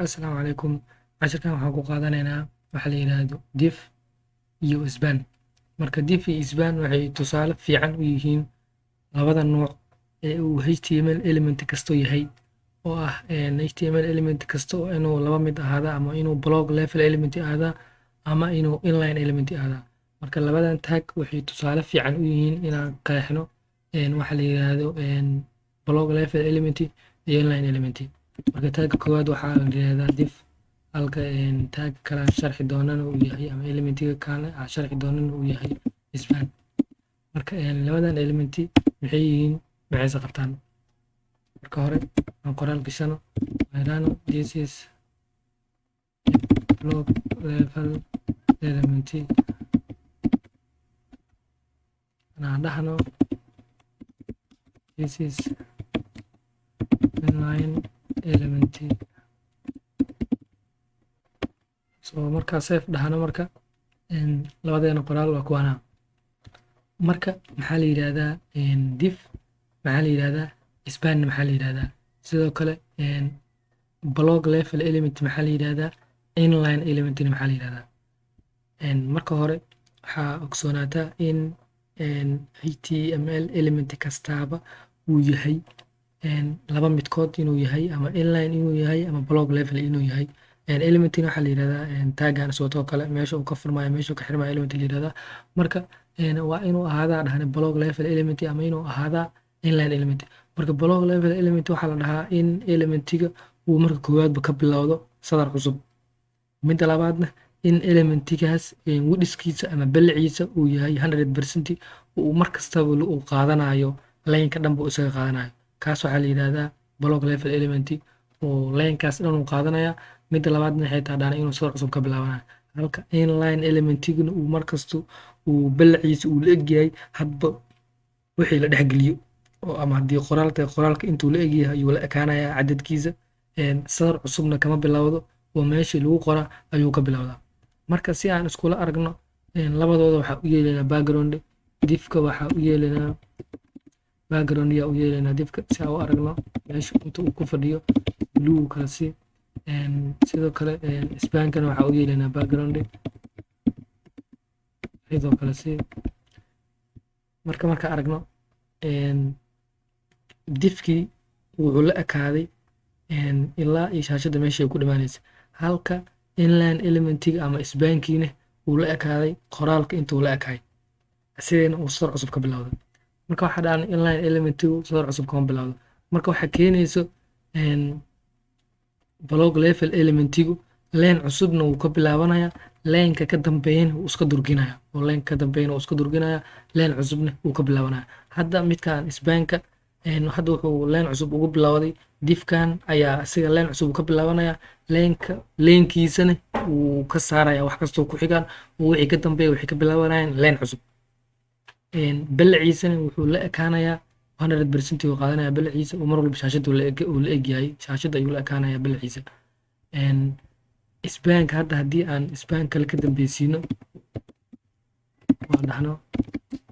Asalaamu calaykum. Casharkan waxaan ku qaadanaynaa waxa la yiraahdo diff iyo isbaan. Marka diff iyo isbaan waxay tusaale fiican u yihiin labada nooc ee uu HTML element kasto yahay oo ah HTML element kasta oo inuu laba mid ahaada ama inuu block level element ahaada ama inuu inline element ahaada. Marka labadan tag waxay tusaale fiican u yihiin inaan qeexno waxa la yiraahdo block level element iyo inline element. Marka tagga koowaad waxaa la yiraahdaa diff halka tag kale aan sharxi doonana uu yahay ama elementiga kale aan sharxi doonana uu yahay isbaan. Marka labadan elementi maxay yihiin maxayse qabtaan. Marka hore aan qoraal gashano waxaan this is block level element aan dhahno this is inline element. So marka safe dhahno marka labadeena qoraal waa kuwana. Marka maxaa la yiraahdaa diff maxaa la yiraahdaa isbaan maxaa la yiraahdaa sidoo kale block level element maxaa la yiraahdaa inline element maxaa la yiraahdaa. Marka hore waxaa ogsoonaata in HTML element kastaaba uu yahay laba midkood inuu yahay ama inline inuu yahay ama block level inuu yahay. Elementina waxaa la yiraahdaa taggan sidoo kale meesha uu ka furmayo meesha uu ka xirmayo element la yiraahdaa. Marka waa inuu ahaadaa dhahne block level element ama inuu ahaadaa inline element. Marka block level element waxaa la dhahaa in elementiga uu marka koowaadba ka bilowdo sadar cusub. Midda labaadna in elementigaas widthkiisa ama balliciisa uu yahay 100% uu mar kastaba uu qaadanayo line-ka dhan buu isaga qaadanayo. Kaas waxaa la yiraahdaa block level element oo line-kaas dhan uu qaadanaya. Midda labaadna waxay tahay inuu sadar cusub ka bilaabanayo. Halka inline elementiguna uu markasto uu balliciisa uu la egyahay hadba wixii la dhexgeliyo oo ama haddii qoraalka intuu la egyahay ayuu la ekaanayaa cadadkiisa sadar cusubna kama bilowdo oo meeshii lagu qora ayuu ka bilowdaa. Marka si aan iskula aragno labadooda waxaa u yeelaynaa background diffka waxaa u yeelaynaa background yaa u yeelaynaa diffka si aan u aragno meesha inta uu ku fadhiyo blue kaasi. Sidoo kale isbaankana waxaa u yeelaynaa background sidoo kale si marka aragno diffkii wuxuu la ekaaday ilaa iyo shaashada meesha ay ku dhamaanaysa halka inline elementiga ama isbaankiina uu la ekaaday qoraalka intuu la ekaay sidayna uu sadar cusub ka bilowday. Marka waxaa dhahan inline elementigu sadar cusub kama bilowdo. Marka waxaa keenayso block level elementigu leen cusubna wuu ka bilaabanaya leenka ka dambeeyana wuu iska durginaya oo leenka ka dambeeyana wuu iska durginaya leen cusubna wuu ka bilaabanaya. Hadda midkaan isbaanka hadda wuxuu leen cusub ugu bilowday diffkan ayaa asiga leen cusub ka bilaabanaya leenkiisana wuu ka saaraya wax kastoo ku xigaan oo wixii ka dambeeya wixii ka bilaabanayaan leen cusub. Balliciisana wuxuu la ekaanayaa 100% uu qaadanaya balliciisa oo mar walba shaashada uu la egyahay shaashada ayuu la ekaanaya balliciisa. Isbaanka hadda haddii aan isbaan kale ka dambeysiino waa dhahno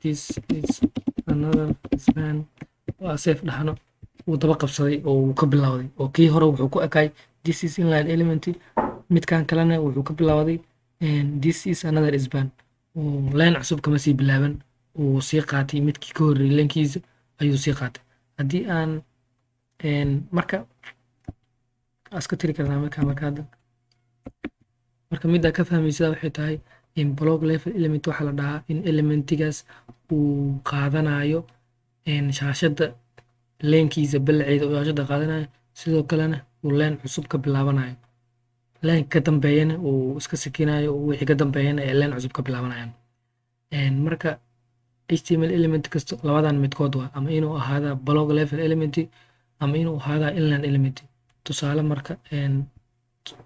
this is another isbaan waa safe dhahno uu daba qabsaday oo uu ka bilowday oo kii hore wuxuu ku ekaay this is inline element midkan kalena wuxuu ka bilowday this is another isbaan oo line cusub kama sii bilaaban uu sii qaatay midkii ka horreeyay linkiisa ayuu sii qaatay. Haddii aan marka iska tiri karnaa marka hadda marka midda ka fahmaysa waxay tahay in block level element waxaa la dhahaa in elementigaas uu qaadanayo shaashada leenkiisa ballaceeda oo shaashada qaadanayo sidoo kalena uu leen cusub ka bilaabanayo leen ka dambeeyana uu iska sikinayo oo wixii ka dambeeyana ay leen cusub ka bilaabanayaan. Marka HTML element kasto labadan midkood waa ama inuu ahaada block level element ama inuu ahaada inline element. Tusaale marka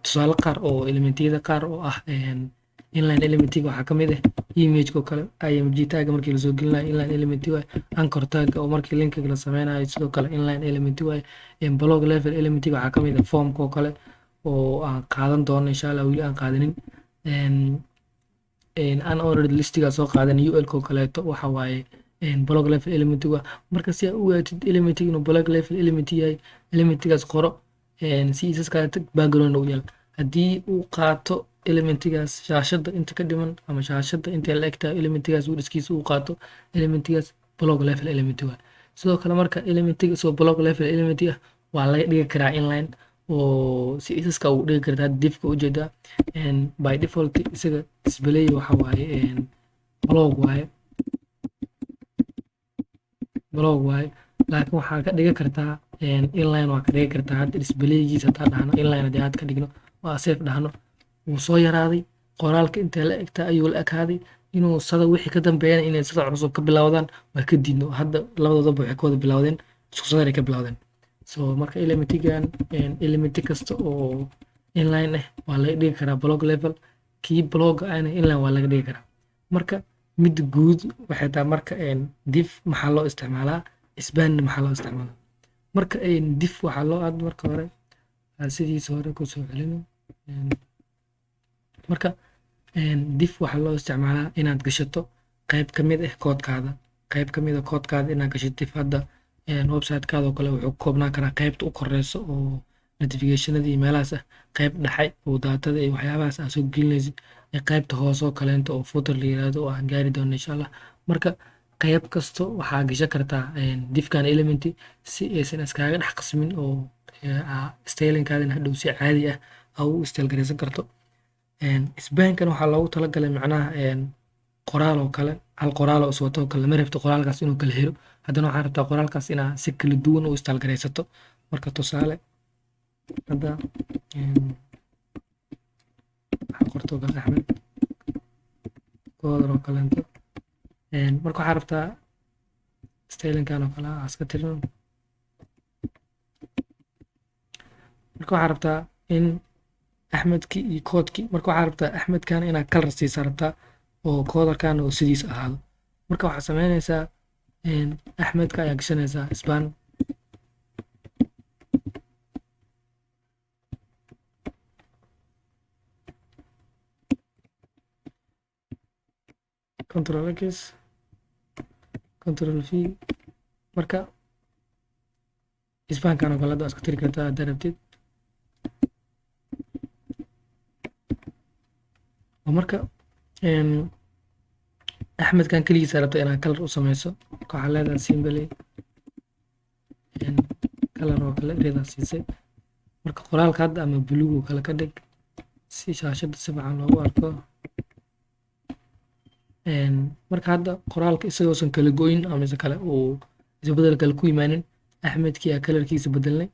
tusaale qaar oo elementiyada qaar oo ah inline elementiga waxaa kamid ah image-ko kale img tag markii la soo gelinayo inline element waay anchor tag oo markii linkiga la sameynayo sidoo kale inline element waay. Block level elementiga waxaa kamid ah formko kale oo aan qaadan doono insha Allah weli aan qaadanin unordered listiga soo qaadan UL-ko kaleeto waxa waaye block level elementiga. Marka si aad u ogaatid elementiga inuu block level element yahay elementigaas qoro css-ka background u yaal haddii uu qaato elementigaas shaashada inta ka dhiman ama shaashada intay la egtahay elementigaas widthkiisa uu qaato elementigaas block level element waa sidoo kale marka elementiga soo block level element ah waa laga dhigi karaa inline oo css-ka uu dhigi kartaa diffka ujeedaa by default isaga display waxa waaye block waaye laakiin waxaa ka dhigi kartaa inline waa ka dhigi kartaa hadda displaygiisa hadaa dhahno inline haddii aad ka dhigno waa safe dhahno wuu soo yaraaday qoraalka intee la egtaa ayuu la ekaaday inuu sada wixii ka dambeeyana inay sada cusub ka bilowdaan waa ka diidno hadda labadoodaba waxay ka wada bilowdeen isku sadar ay ka bilowdeen so marka elementigan elementi kasta oo inline ah waa laga dhigi karaa block level kii blogga ahna inline waa laga dhigi karaa marka mid guud waxay tahay marka div maxaa loo isticmaalaa span maxaa loo isticmaalaa marka div waxaa loo aad marka hore sidiisa hore kusoo celino marka div waxaa loo isticmaalaa inaad gashato qayb ka mid ah koodkaada inaad gashato div hadda websitekaada oo kale wuxuu ka koobnaan karaa qaybta u koreyso oo notificationada iyo meelahaas ah qayb dhaxay oo daatada iyo waxyaabahaas aad soo gelinaysid qaybta hoose oo kaleento oo footer la yiraahdo oo aan gaari doono insha allah marka qayb kasto waxaa gashan kartaa divkan elementi si aysan iskaaga dhex qasmin oo stylinkaadina hadhow si caadi ah aa u style garaysan karto spankan waxaa loogu talagalay macnaha qoraal oo kale hal qoraal oo iswato oo kale lama rabto qoraalkaas inuu kala helo haddana waxaa rabtaa qoraalkaas inaa si kala duwan u style garaysato marka tusaale hadda waxaa qorto gal axmed koodar oo kaleento marka waxaa rabtaa stylinkan oo kale iska tirino marka waxaa rabtaa in axmedki iyo koodki marka waxaa rabtaa axmedkan inaad kalar siisa rabtaa oo koodarkan oo sidiis ahaado marka waxaa sameynaysaa axmedka ayaa gashanaysaa span control x control v marka spankan oo kale hadda iska tiri kartaa haddaa rabtid oo marka axmedkan keligiisa rabta inaad kalar u sameyso marka waxaa leedahay simbly kalar oo kale eredaa siisay marka qoraalka hadda ama buluug kale ka dhig si shaashada si fiican loogu arko marka hadda qoraalka isagoosan kala goyn ama mise kale uu isbedel kale ku imaanin axmedkii aa kalarkiisa bedelnay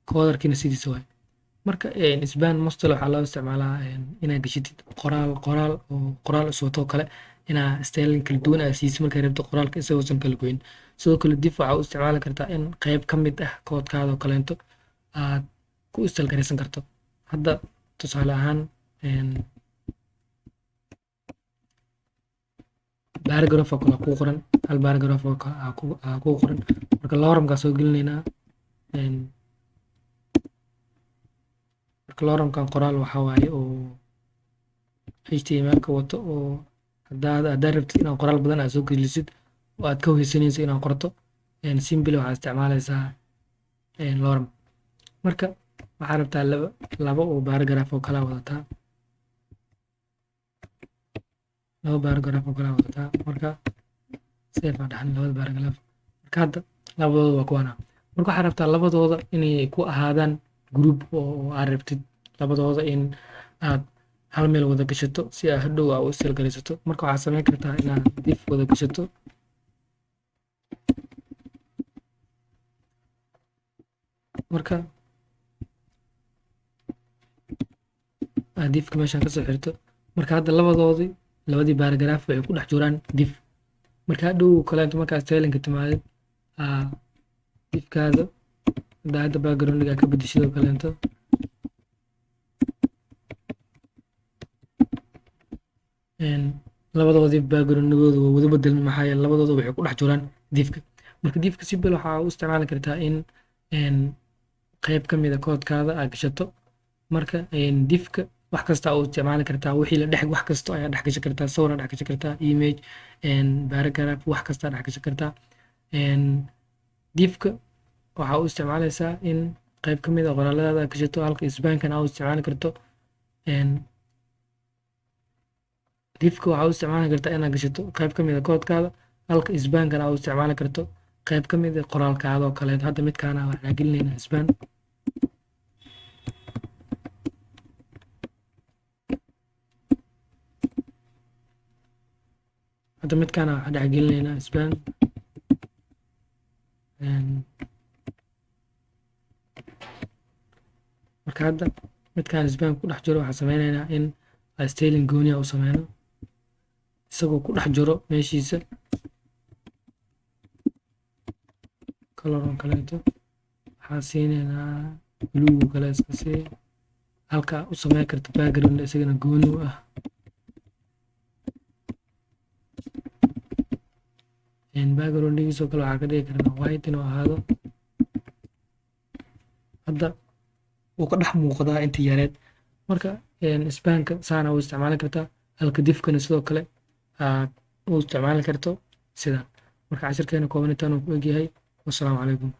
koodarkiina sidiisa waay marka span mostel waxaa loo isticmaalaa inaad geshitid qoraal iswato kale inaa styling kala duwan aa siisid markay rabto qoraalka isagoosan kala goyn sidoo kale div waxaa u isticmaali kartaa in qayb ka mid ah koodkaada oo kaleento aad ku style garaysan karto hadda tusaale ahaan paragraph oo kale kuu qoran hal paragraph oo kale aa kuu qoran marka loremkaa soo gelinaynaa marka loremkan qoraal waxaa waaye oo html-ka wato oo haddaa rabtid inaad qoraal badan aad soo gelisid oo aad ka weysanayso inaad qorto simbly waxaa isticmaalaysaa lorem marka waxaa rabtaa laba oo paragraph oo kala wadataa marka seefaa dhaxan labada paragraph marka hadda labadooda waa kuwana marka waxaa rabtaa labadooda inay ku ahaadaan group oo aad rabtid labadooda in aad hal meel wada gashato si aad hadhow aa u style garaysato marka waxaa sameyn kartaa inaad div wada gashato marka aad divka meeshaan kasoo xirto marka hadda labadii paragraph waxay ku dhex jiraan div marka hadhow kaleento markaa stylinka timaadid divkaada hadda backgroundga ka bedeshid oo kaleento labadoodii backgroundgooda waa wada bedelin maxaa yeele labadooda waxay ku dhex jiraan divka marka divka simbel waxaa u isticmaali kartaa in qayb ka mid a koodkaada aad gashato marka divka wax kasta u isticmaali kartaa wixii la dhex wax kasto ayaa dhex gashan kartaa sawir dhex gashan kartaa image paragraph wax kasta dhex gashan kartaa divka waxaa u isticmaalaysaa in qayb ka mid ah qoraalladaada aad gashato, halka spankan aad u isticmaali karto diffka waxaa u isticmaali kartaa inaad gashato qayb ka mid ah koodkaada, halka spankan aad u isticmaali karto qayb ka mid ah qoraalkaada oo kaleeto. Hadda midkaana waxaan gelinaynaa span. Hadda midkaana waxaan dhex gelinaynaa span. Marka hadda midkaan span ku dhex jiro waxaan sameynaynaa in styling gooni ah u sameyno isagoo ku dhex jiro meeshiisa color oo kaleeto. waxaan siinaynaa blue oo kale iska sii, halka u sameyn karto background isagana gooni u ah. backgroundgiisa oo kale waxaa ka dhigi karnaa white inuu ahaado. hadda wuu ka dhex muuqdaa intii yareed. marka spanka saana u isticmaali kartaa, halka diffkana sidoo kale aad u isticmaali karto sidan. marka cashirkeena kooban intaan uu ku egyahay. wassalaamu calaykum.